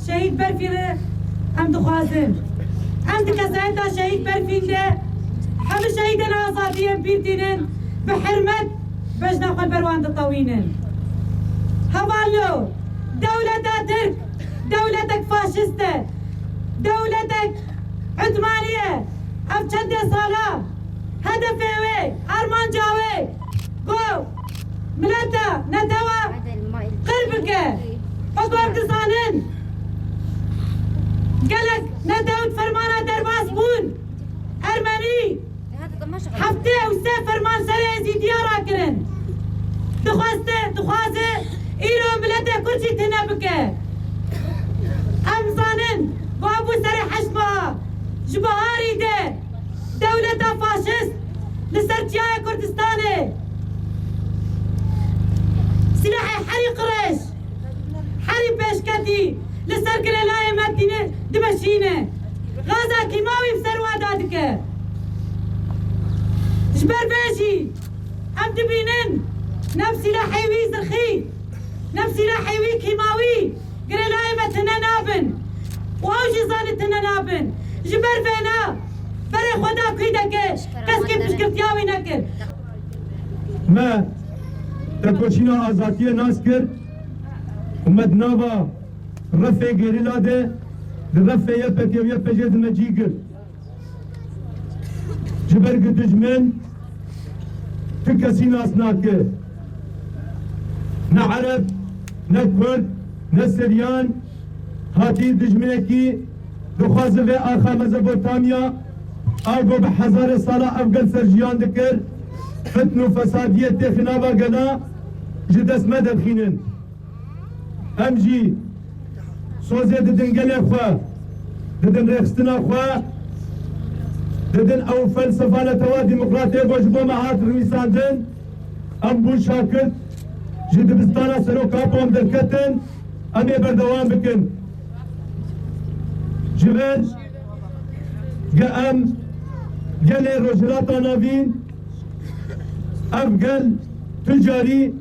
شهید برفیره ام دخوازم ام دکسایت شهید برفینده همه شهیدن آزادیم بیرتینن به حرمت بجنا خل بروان دطوینن هوالو دولتك ترك دولتك فاشسته دولتك عثمانية اف چند سالا هدفه وي ارمان جاوي قو ملتا نتوى قربك اقوام كسانن قالك نداود فرمانه درباس بون ارمني هفته وسه فرمان سر ازيديارا كرن دخوازه ايرو ملته كرسي تنبكه امزانن بابو سر حشبها جبهاري ده دولة فاشست لسرتيايا كردستاني سلاحي حري قريش حري بيشكتي لسر كلالاي مدينة دمشينة غازا كيماوي بسروا دادك جبر بيجي ام دبينن نفسي لحيوي زرخي نفسي لحيوي كيماوي كلالاي متنا نابن واوجي زانتنا نابن جبر فينا بري خدا كيدك كسكي بشكرتياوي نكر ما تكوشينا آزاتية ناس كر ومدناوا رفع غيرلا ده رفع يبك يبك جد مجيجر جبر قدجمن تكسي ناس ناكر نعرب نكرد نسريان هاتي دجمنكي دخوازه في آخا مزبوطاميا آگو بحزار سالة أفغان سرجيان دكر فتن وفسادية تخنابا قنا جدس مدد خينن امجي سوزي ددن قلي أخوا ددن ريخستنا أخوا ددن أو فلسفة لتوا ديمقراطية بوجبو مهات رويسان دن أم بو شاكت جد بستانا سنو كابو ام دركتن أمي بردوان بكن جبل قام قلي رجلاتا نافين أفقل تجاري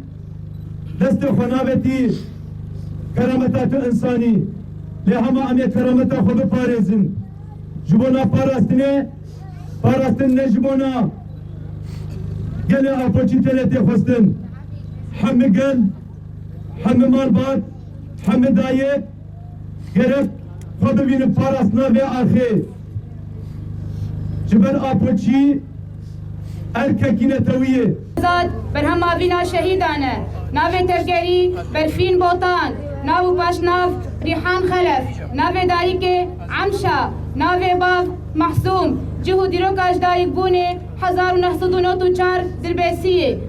دست خنابتي كرامتات إنساني لهما أمي كرامتا خذ بارزن جبونا باراستن نجبونا قلي أبوشي تلتي خستن حمي قل حمي مالبات حمي دايك قرب خذ بين باراستنا في آخر جبل أبوشي الكاكينتوية زاد برهم ماوینا شهیدانه ناو تفگری برفین بوتان ناو پاشناف ریحان خلف ناو دایک عمشا ناو باف محسوم جهو دیروکاش دایک بونه 1994 دربسیه